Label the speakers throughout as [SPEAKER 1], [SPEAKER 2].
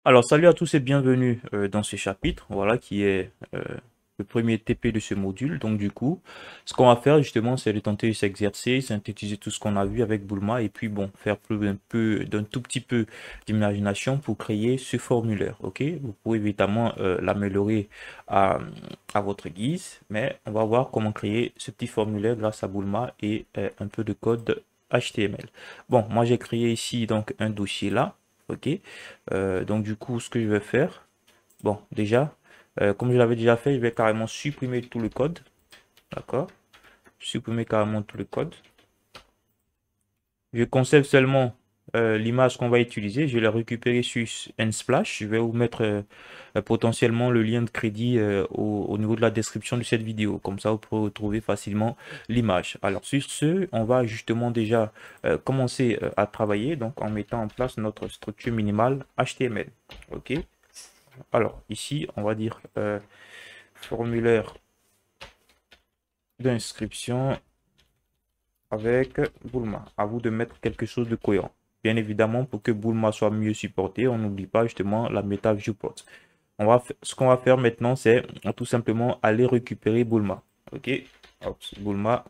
[SPEAKER 1] Alors, salut à tous et bienvenue dans ce chapitre, voilà, qui est le premier TP de ce module. Donc, du coup, ce qu'on va faire justement, c'est de tenter de s'exercer, synthétiser tout ce qu'on a vu avec Bulma et puis, bon, faire plus un peu, d'un tout petit peu d'imagination pour créer ce formulaire, ok? Vous pouvez évidemment l'améliorer à, à votre guise, mais on va voir comment créer ce petit formulaire grâce à Bulma et un peu de code HTML. Bon, moi, j'ai créé ici donc un dossier là. Ok. Donc du coup, ce que je vais faire, bon, déjà, comme je l'avais déjà fait, je vais carrément supprimer tout le code. D'accord? Supprimer carrément tout le code. Je conserve seulement l'image qu'on va utiliser. Je vais la récupérer sur Unsplash. Je vais vous mettre potentiellement le lien de crédit au niveau de la description de cette vidéo. Comme ça, vous pourrez retrouver facilement l'image. Alors, sur ce, on va justement déjà commencer à travailler donc en mettant en place notre structure minimale HTML. OK? Alors, ici, on va dire formulaire d'inscription avec Bulma. À vous de mettre quelque chose de cohérent. Bien évidemment, pour que Bulma soit mieux supporté, on n'oublie pas justement la méta viewport. Ce qu'on va faire maintenant, c'est tout simplement aller récupérer Bulma. OK? Bulma.io.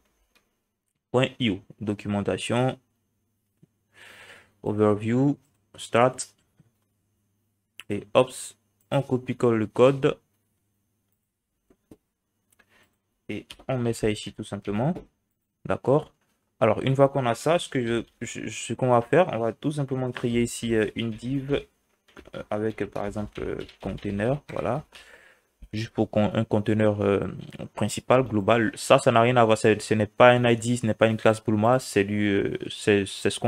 [SPEAKER 1] Documentation, overview, start. Et hop, on copie-colle le code et on met ça ici tout simplement. D'accord? Alors, une fois qu'on a ça, ce qu'on va faire, on va tout simplement créer ici une div avec, par exemple, container, voilà, juste pour un conteneur principal, global. Ça n'a rien à voir, ce n'est pas un ID, ce n'est pas une classe Bulma, c'est ce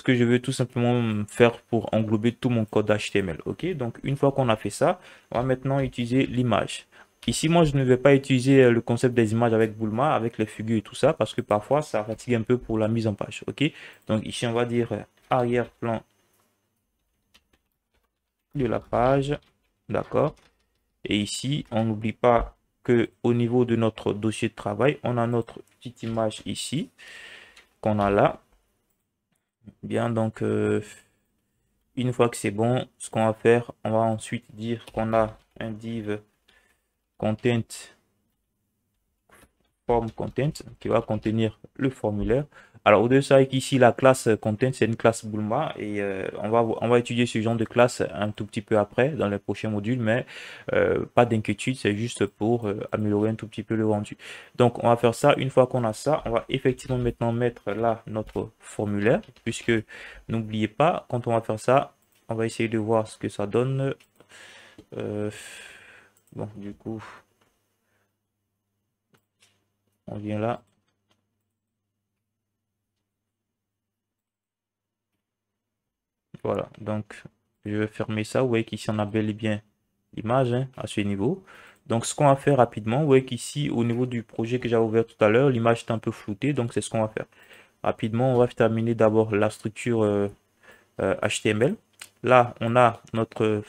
[SPEAKER 1] que je veux tout simplement faire pour englober tout mon code HTML, ok? Donc, une fois qu'on a fait ça, on va maintenant utiliser l'image. Ici, moi, je ne vais pas utiliser le concept des images avec Bulma, avec les figures et tout ça, parce que parfois, ça fatigue un peu pour la mise en page, ok? Donc, ici, on va dire arrière-plan de la page, d'accord? Et ici, on n'oublie pas que au niveau de notre dossier de travail, on a notre petite image ici qu'on a là. Bien, donc une fois que c'est bon, ce qu'on va faire, on va ensuite dire qu'on a un div content form content qui va contenir le formulaire. Alors, au-dessus, de ça, ici, la classe content, c'est une classe Bulma et on va étudier ce genre de classe un tout petit peu après dans les prochains modules, mais pas d'inquiétude, c'est juste pour améliorer un tout petit peu le rendu. Donc, on va faire ça. Une fois qu'on a ça, on va effectivement maintenant mettre là notre formulaire, puisque n'oubliez pas, quand on va faire ça, on va essayer de voir ce que ça donne. Euh, bon, du coup, on vient là. Voilà, donc je vais fermer ça. Vous voyez qu'ici on a bel et bien l'image hein, à ce niveau. Donc ce qu'on va faire rapidement, vous voyez qu'ici au niveau du projet que j'ai ouvert tout à l'heure, l'image est un peu floutée, donc c'est ce qu'on va faire. Rapidement, on va terminer d'abord la structure HTML. Là, on a notre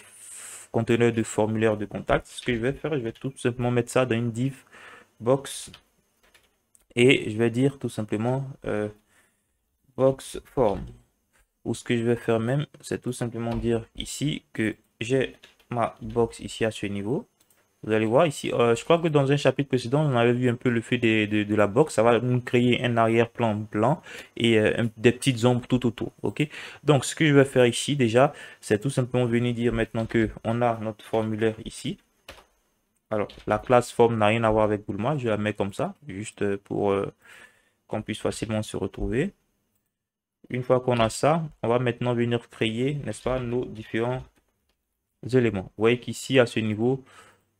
[SPEAKER 1] conteneur de formulaire de contact. Ce que je vais faire, je vais tout simplement mettre ça dans une div box et je vais dire tout simplement box form. Ou ce que je vais faire même, c'est tout simplement dire ici que j'ai ma box ici à ce niveau. Vous allez voir ici, je crois que dans un chapitre précédent, on avait vu un peu le fait de la box. Ça va nous créer un arrière-plan blanc et des petites ombres tout autour. OK? Donc, ce que je vais faire ici déjà, c'est tout simplement venir dire maintenant que on a notre formulaire ici. Alors, la classe form n'a rien à voir avec Bulma. Je la mets comme ça, juste pour qu'on puisse facilement se retrouver. Une fois qu'on a ça, on va maintenant venir créer, n'est-ce pas, nos différents éléments. Vous voyez qu'ici, à ce niveau,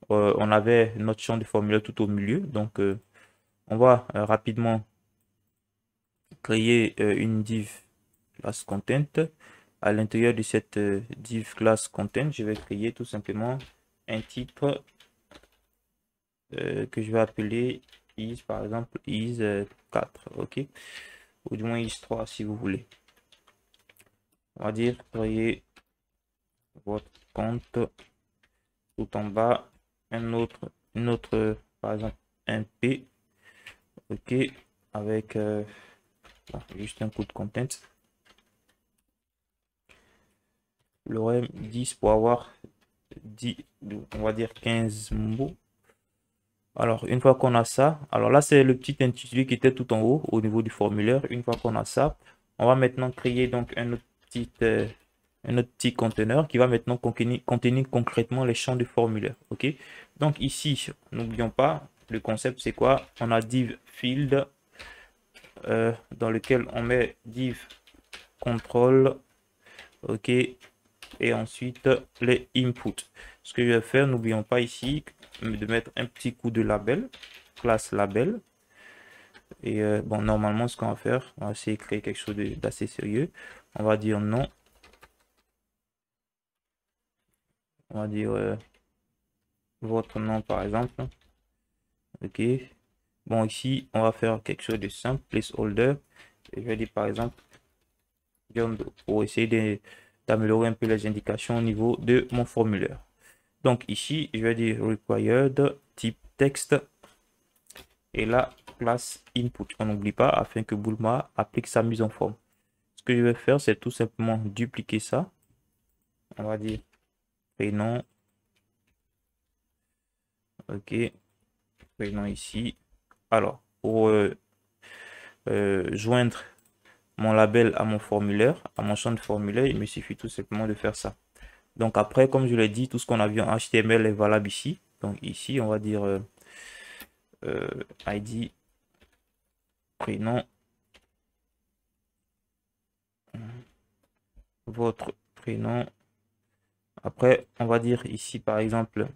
[SPEAKER 1] on avait notre champ de formulaire tout au milieu. Donc, on va rapidement créer une div class content. À l'intérieur de cette div class content, je vais créer tout simplement un type que je vais appeler is, par exemple, is 4, ok? Ou du moins is 3 si vous voulez. On va dire créer votre compte tout en bas, une autre, par exemple, un P, ok, avec bon, juste un coup de content. lorem 10 pour avoir 10, on va dire 15 mots. Alors, une fois qu'on a ça, alors là, c'est le petit intitulé qui était tout en haut au niveau du formulaire. Une fois qu'on a ça, on va maintenant créer donc un autre petit conteneur qui va maintenant contenir concrètement les champs du formulaire. OK? Donc ici, n'oublions pas, le concept, c'est quoi? On a div field dans lequel on met div control. OK? Et ensuite, les inputs. Ce que je vais faire, n'oublions pas ici de mettre un petit coup de label, classe label. Et bon, normalement, ce qu'on va faire, on va essayer de créer quelque chose d'assez sérieux. On va dire non. On va dire votre nom, par exemple. OK. Bon, ici, on va faire quelque chose de simple, placeholder. Et je vais dire, par exemple, John Doe, pour essayer d'améliorer un peu les indications au niveau de mon formulaire. Donc ici, je vais dire required type texte et la classe input. On n'oublie pas afin que Bulma applique sa mise en forme. Ce que je vais faire, c'est tout simplement dupliquer ça. On va dire prénom. OK. Prénom ici. Alors, pour joindre mon label à mon formulaire, à mon champ de formulaire, il me suffit tout simplement de faire ça. Donc après, comme je l'ai dit, tout ce qu'on a vu en HTML est valable ici. Donc ici, on va dire ID, prénom, votre prénom. Après, on va dire ici, par exemple,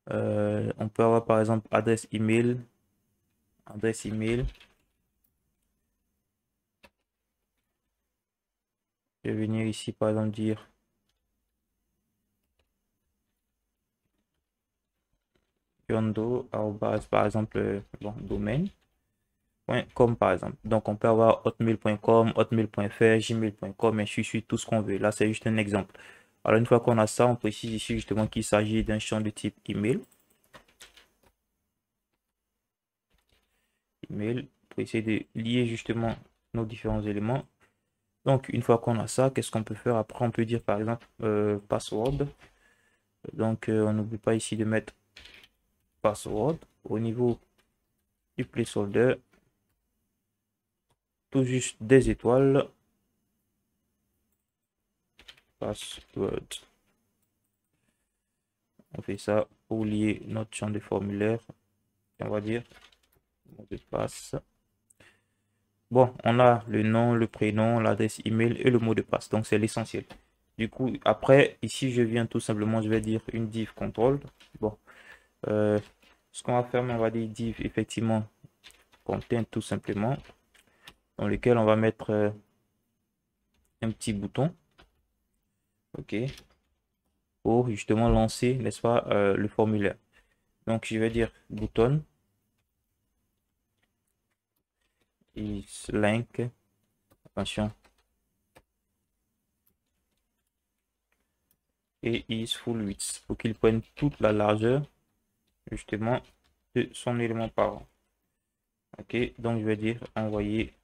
[SPEAKER 1] on peut avoir par exemple adresse email. Adresse email. Je vais venir ici, par exemple, dire yondo, par exemple, bon, domaine. .com par exemple. Donc on peut avoir hotmail.com, hotmail.fr, gmail.com, et ainsi de suite, tout ce qu'on veut. Là, c'est juste un exemple. Alors une fois qu'on a ça, on précise ici justement qu'il s'agit d'un champ de type email. Email, pour essayer de lier justement nos différents éléments. Donc une fois qu'on a ça, qu'est-ce qu'on peut faire? Après, on peut dire par exemple password. Donc on n'oublie pas ici de mettre password au niveau du placeholder. Tout juste des étoiles. Password. On fait ça pour lier notre champ de formulaire. On va dire mot de passe. Bon, on a le nom, le prénom, l'adresse email et le mot de passe. Donc c'est l'essentiel. Du coup, après, ici, je viens tout simplement, je vais dire une div control. Bon, ce qu'on va faire, on va dire div effectivement content tout simplement, dans lequel on va mettre un petit bouton. OK. Pour justement lancer, n'est-ce pas, le formulaire. Donc je vais dire bouton is link, attention, et is full width pour qu'il prenne toute la largeur justement de son élément parent. OK, donc je vais dire envoyer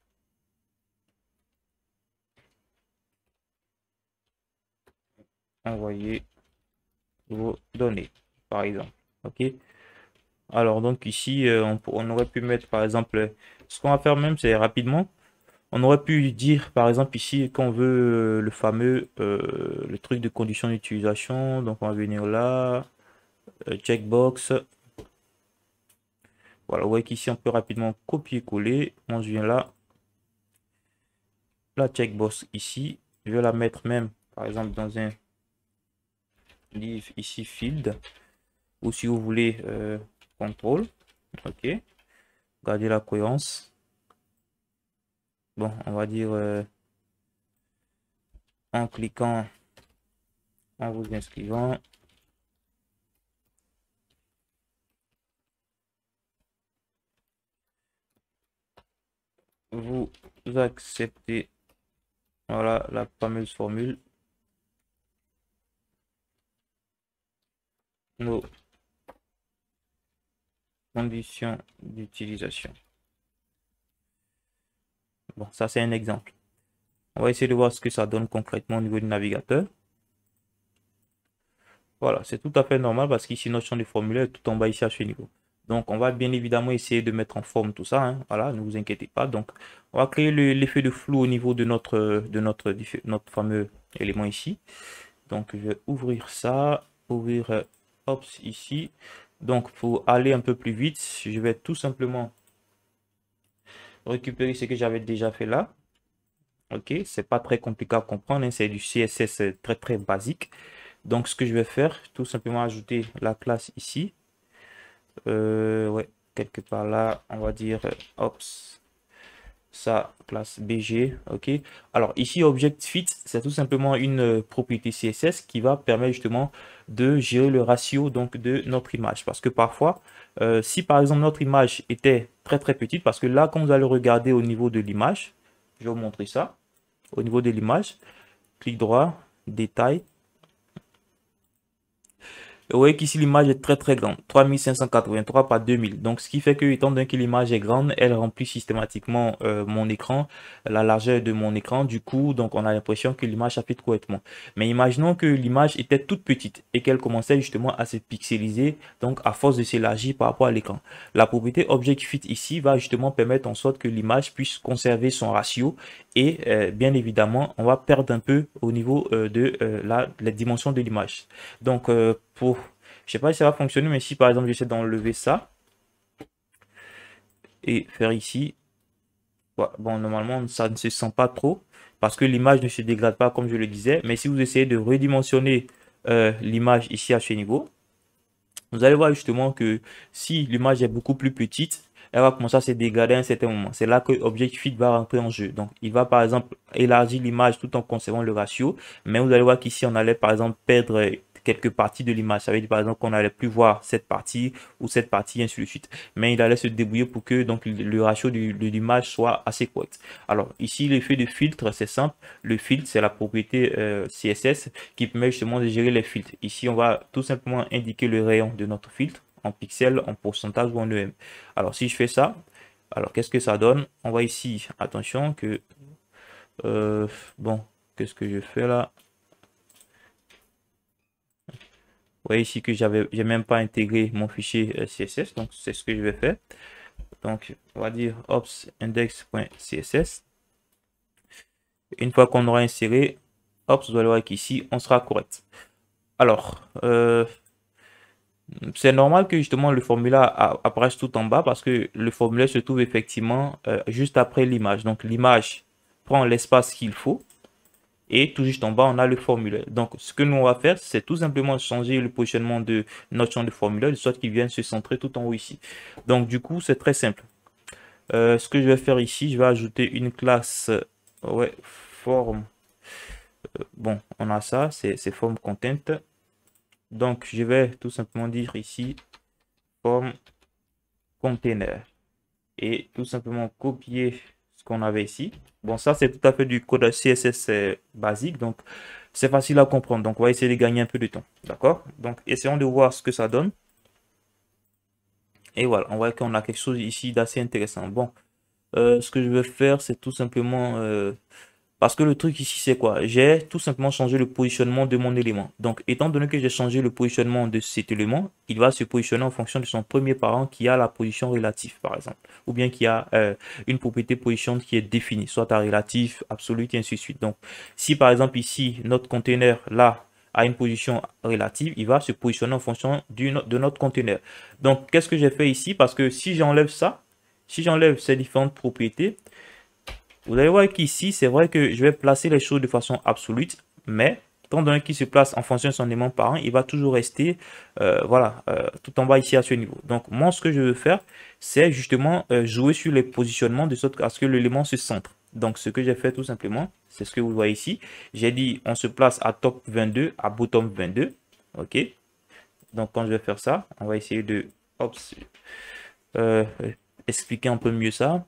[SPEAKER 1] vos données par exemple. OK, alors donc ici on aurait pu mettre par exemple, ce qu'on va faire même, c'est rapidement, on aurait pu dire par exemple ici qu'on veut le fameux le truc de condition d'utilisation. Donc on va venir là, checkbox. Voilà, vous voyez qu'ici on peut rapidement copier-coller. On vient là, la checkbox ici, je vais la mettre même par exemple dans un livre ici field, ou si vous voulez contrôle. OK, gardez la cohérence. Bon, on va dire en cliquant, en vous inscrivant, vous acceptez, voilà la fameuse formule, nos conditions d'utilisation. Bon, ça c'est un exemple. On va essayer de voir ce que ça donne concrètement au niveau du navigateur. Voilà, c'est tout à fait normal parce qu'ici, notre champ de formulaire est tout en bas ici à ce niveau. Donc, on va bien évidemment essayer de mettre en forme tout ça, hein. Voilà, ne vous inquiétez pas. Donc, on va créer l'effet de flou au niveau de notre fameux élément ici. Donc, je vais ouvrir ça, ouvrir Ops ici. Donc, pour aller un peu plus vite, je vais tout simplement récupérer ce que j'avais déjà fait là. Ok, c'est pas très compliqué à comprendre, hein, c'est du CSS très très basique. Donc, ce que je vais faire, tout simplement ajouter la classe ici. Ouais, quelque part là, on va dire, ops, ça, classe BG, ok. Alors ici, Object Fit, c'est tout simplement une propriété CSS qui va permettre justement de gérer le ratio donc de notre image. Parce que parfois, si par exemple notre image était très très petite, parce que là, quand vous allez regarder au niveau de l'image, je vais vous montrer ça, au niveau de l'image, clic droit, détail. Vous voyez qu'ici l'image est très très grande, 3583 par 2000. Donc ce qui fait que étant donné que l'image est grande, elle remplit systématiquement mon écran, la largeur de mon écran. Du coup, donc on a l'impression que l'image s'affiche correctement. Mais imaginons que l'image était toute petite et qu'elle commençait justement à se pixeliser, donc à force de s'élargir par rapport à l'écran. La propriété Object Fit ici va justement permettre en sorte que l'image puisse conserver son ratio et bien évidemment, on va perdre un peu au niveau de la dimension de l'image. Donc, je sais pas si ça va fonctionner, mais si par exemple j'essaie d'enlever ça et faire ici, bon, normalement ça ne se sent pas trop parce que l'image ne se dégrade pas comme je le disais. Mais si vous essayez de redimensionner l'image ici à ce niveau, vous allez voir justement que si l'image est beaucoup plus petite, elle va commencer à se dégrader à un certain moment. C'est là que Object Fit va rentrer en jeu. Donc, il va par exemple élargir l'image tout en conservant le ratio. Mais vous allez voir qu'ici, on allait par exemple perdre quelques parties de l'image. Ça veut dire par exemple qu'on n'allait plus voir cette partie ou cette partie, ainsi de suite. Mais il allait se débrouiller pour que donc le ratio de l'image soit assez correct. Alors, ici, l'effet de filtre, c'est simple. Le filtre, c'est la propriété CSS qui permet justement de gérer les filtres. Ici, on va tout simplement indiquer le rayon de notre filtre en pixels, en pourcentage ou en EM. Alors, si je fais ça, alors qu'est-ce que ça donne? On voit ici, attention que, bon, qu'est-ce que je fais là? Vous voyez ici que j'ai même pas intégré mon fichier CSS, donc c'est ce que je vais faire. Donc, on va dire ops index.css. Une fois qu'on aura inséré, hop, vous allez voir qu'ici, on sera correct. Alors, c'est normal que justement le formulaire apparaisse tout en bas parce que le formulaire se trouve effectivement juste après l'image. Donc l'image prend l'espace qu'il faut et tout juste en bas on a le formulaire. Donc ce que nous on va faire, c'est tout simplement changer le positionnement de notre champ de formulaire de sorte qu'il vienne se centrer tout en haut ici. Donc du coup c'est très simple. Ce que je vais faire ici, je vais ajouter une classe ouais, form. Bon, on a ça, c'est form content. Donc je vais tout simplement dire ici form container et tout simplement copier ce qu'on avait ici. Bon, ça c'est tout à fait du code CSS basique, donc c'est facile à comprendre. Donc on va essayer de gagner un peu de temps, d'accord? Donc essayons de voir ce que ça donne. Et voilà, on voit qu'on a quelque chose ici d'assez intéressant. Bon, ce que je vais faire, c'est tout simplement parce que le truc ici, c'est quoi? J'ai tout simplement changé le positionnement de mon élément. Donc, étant donné que j'ai changé le positionnement de cet élément, il va se positionner en fonction de son premier parent qui a la position relative, par exemple. Ou bien qui a une propriété position qui est définie, soit à relatif, absolu, et ainsi de suite. Donc, si par exemple ici, notre conteneur, là, a une position relative, il va se positionner en fonction de notre conteneur. Donc, qu'est-ce que j'ai fait ici? Parce que si j'enlève ça, si j'enlève ces différentes propriétés, vous allez voir qu'ici, c'est vrai que je vais placer les choses de façon absolue, mais étant donné qu'il se place en fonction de son élément parent, il va toujours rester voilà, tout en bas ici à ce niveau. Donc, moi, ce que je veux faire, c'est justement jouer sur les positionnements de sorte à ce que l'élément se centre. Donc, ce que j'ai fait tout simplement, c'est ce que vous voyez ici. J'ai dit, on se place à top 22, à bottom 22. OK. Donc, quand je vais faire ça, on va essayer de euh, expliquer un peu mieux ça.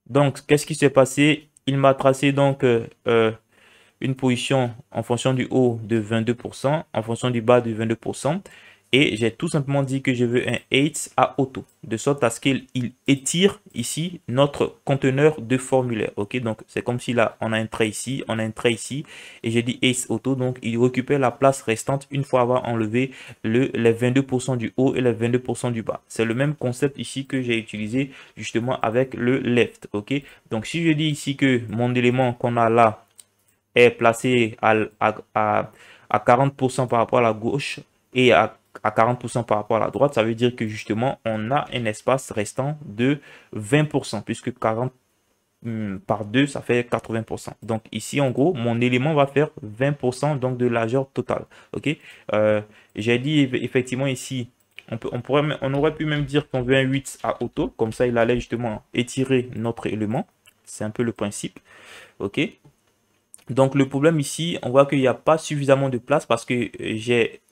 [SPEAKER 1] Donc, qu'est-ce qui s'est passé? Il m'a tracé donc une position en fonction du haut de 22%, en fonction du bas de 22%. Et j'ai tout simplement dit que je veux un height à auto, de sorte à ce qu'il étire ici notre conteneur de formulaire. Ok, donc c'est comme si là, on a un trait ici, on a un trait ici, et j'ai dit height auto, donc il récupère la place restante une fois avoir enlevé les 22% du haut et les 22% du bas. C'est le même concept ici que j'ai utilisé justement avec le left. Ok, donc si je dis ici que mon élément qu'on a là est placé à 40% par rapport à la gauche et à 40% par rapport à la droite, ça veut dire que justement, on a un espace restant de 20%, puisque 40 par 2, ça fait 80%. Donc ici, en gros, mon élément va faire 20% donc de largeur totale. Ok, j'ai dit effectivement ici, on aurait pu même dire qu'on veut un 8 à auto, comme ça, il allait justement étirer notre élément. C'est un peu le principe. Ok, donc le problème ici, on voit qu'il n'y a pas suffisamment de place parce que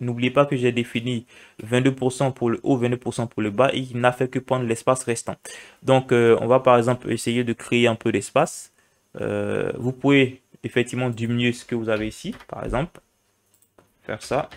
[SPEAKER 1] n'oubliez pas que j'ai défini 22% pour le haut, 22% pour le bas et il n'a fait que prendre l'espace restant. Donc on va par exemple essayer de créer un peu d'espace. Vous pouvez effectivement diminuer ce que vous avez ici, par exemple, faire ça.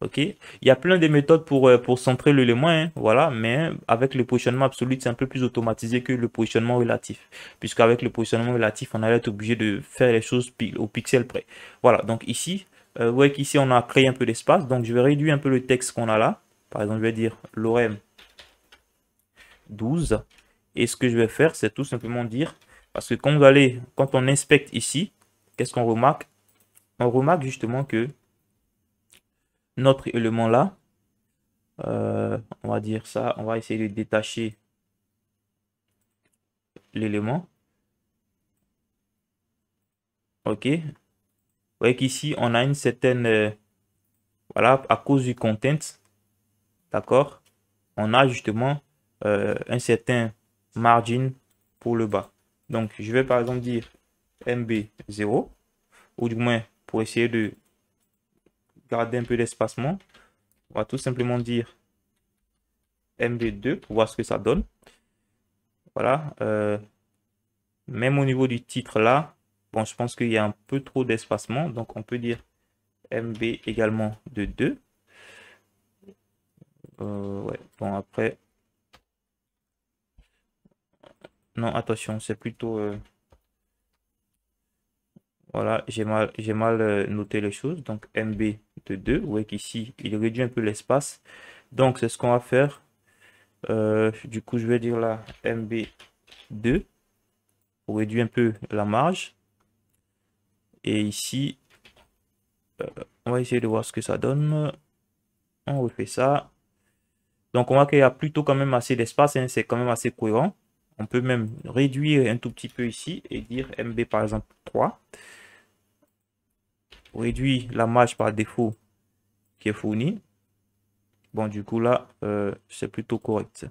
[SPEAKER 1] Ok, il y a plein de méthodes pour centrer l'élément, hein, voilà, mais avec le positionnement absolu, c'est un peu plus automatisé que le positionnement relatif, puisqu'avec le positionnement relatif, on allait être obligé de faire les choses au pixel près. Voilà, donc ici, vous voyez qu'ici, on a créé un peu d'espace, donc je vais réduire un peu le texte qu'on a là. Par exemple, je vais dire lorem 12, et ce que je vais faire, c'est tout simplement dire, parce que quand on inspecte ici, qu'est-ce qu'on remarque? On remarque justement que notre élément là, on va dire ça, on va essayer de détacher l'élément. Ok, vous voyez qu'ici on a une certaine, voilà, à cause du content, d'accord, on a justement un certain margin pour le bas. Donc je vais par exemple dire MB0, ou du moins pour essayer de garder un peu d'espacement, on va tout simplement dire MB2 pour voir ce que ça donne. Voilà, même au niveau du titre là, bon, je pense qu'il y a un peu trop d'espacement, donc on peut dire MB également de 2. Ouais, bon après, non, attention, c'est plutôt, voilà, j'ai mal noté les choses, donc MB de 2, vous voyez qu'ici, il réduit un peu l'espace, donc c'est ce qu'on va faire, du coup, je vais dire là, MB2, pour réduire un peu la marge, et ici, on va essayer de voir ce que ça donne, on refait ça. Donc, on voit qu'il y a plutôt quand même assez d'espace, hein, c'est quand même assez cohérent. On peut même réduire un tout petit peu ici et dire MB par exemple 3. On réduit la marge par défaut qui est fournie. Bon, du coup là, c'est plutôt correct.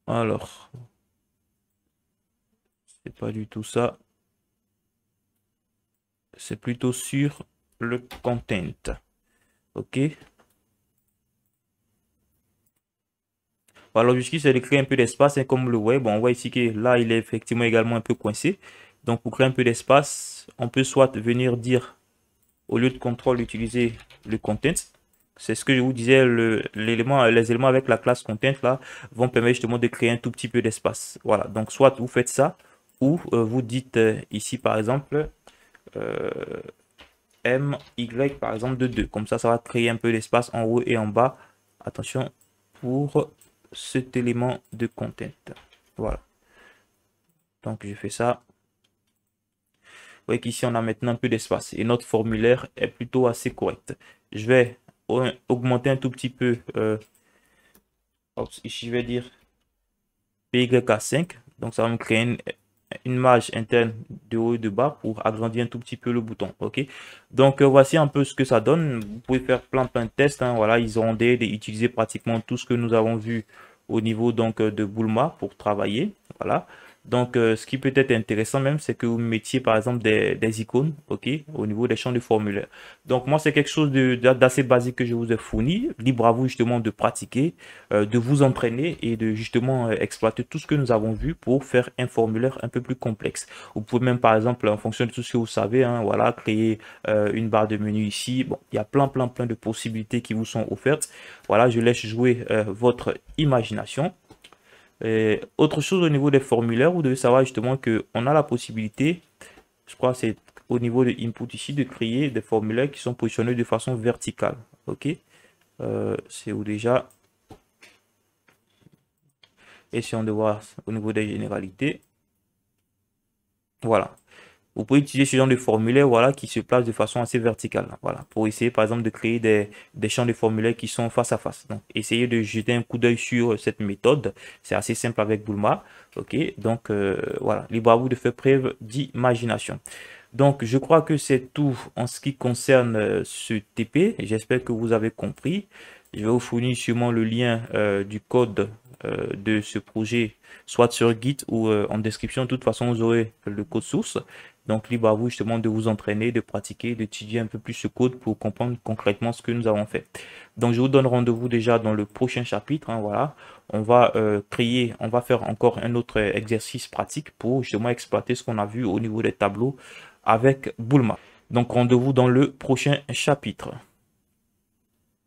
[SPEAKER 1] Alors, c'est pas du tout ça. C'est plutôt sur le content. Ok. Alors jusqu'ici, c'est de créer un peu d'espace, hein, comme le web. Bon, on voit ici que là, il est effectivement également un peu coincé. Donc, pour créer un peu d'espace, on peut soit venir dire, au lieu de contrôle, utiliser le content. C'est ce que je vous disais, les éléments avec la classe content là vont permettre justement de créer un tout petit peu d'espace. Voilà, donc soit vous faites ça, ou vous dites ici par exemple euh, MY par exemple de 2. Comme ça va créer un peu d'espace en haut et en bas. Attention pour cet élément de content. Voilà. Donc je fais ça. Vous voyez qu'ici on a maintenant un peu d'espace et notre formulaire est plutôt assez correct. Je vais augmenter un tout petit peu. Ici je vais dire PYK5. Donc ça va me créer une marge interne de haut et de bas pour agrandir un tout petit peu le bouton. Ok, donc voici un peu ce que ça donne. Vous pouvez faire plein de tests, hein. Voilà, ils ont utilisé pratiquement tout ce que nous avons vu au niveau donc de Bulma pour travailler. Voilà, Donc, ce qui peut être intéressant même, c'est que vous mettiez par exemple des icônes, ok, au niveau des champs de formulaire. Donc, moi, c'est quelque chose d'assez basique que je vous ai fourni. Libre à vous justement de pratiquer, de vous entraîner et de justement exploiter tout ce que nous avons vu pour faire un formulaire un peu plus complexe. Vous pouvez même par exemple, en fonction de tout ce que vous savez, hein, voilà, créer une barre de menu ici. Bon, il y a plein de possibilités qui vous sont offertes. Voilà, je laisse jouer votre imagination. Et autre chose au niveau des formulaires, vous devez savoir justement que on a la possibilité, je crois que c'est au niveau de input ici, de créer des formulaires qui sont positionnés de façon verticale. Ok, c'est où déjà, essayons de voir au niveau des généralités. Voilà. Vous pouvez utiliser ce genre de formulaire, voilà, qui se place de façon assez verticale. Voilà, pour essayer par exemple de créer des champs de formulaire qui sont face à face. Donc, essayez de jeter un coup d'œil sur cette méthode. C'est assez simple avec Bulma. Ok, donc voilà, libre à vous de faire preuve d'imagination. Donc, je crois que c'est tout en ce qui concerne ce TP. J'espère que vous avez compris. Je vais vous fournir sûrement le lien du code de ce projet, soit sur Git ou en description. De toute façon, vous aurez le code source. Donc, libre à vous justement de vous entraîner, de pratiquer, d'étudier un peu plus ce code pour comprendre concrètement ce que nous avons fait. Donc, je vous donne rendez-vous déjà dans le prochain chapitre. Hein, voilà. On va on va faire encore un autre exercice pratique pour justement exploiter ce qu'on a vu au niveau des tableaux avec Bulma. Donc, rendez-vous dans le prochain chapitre.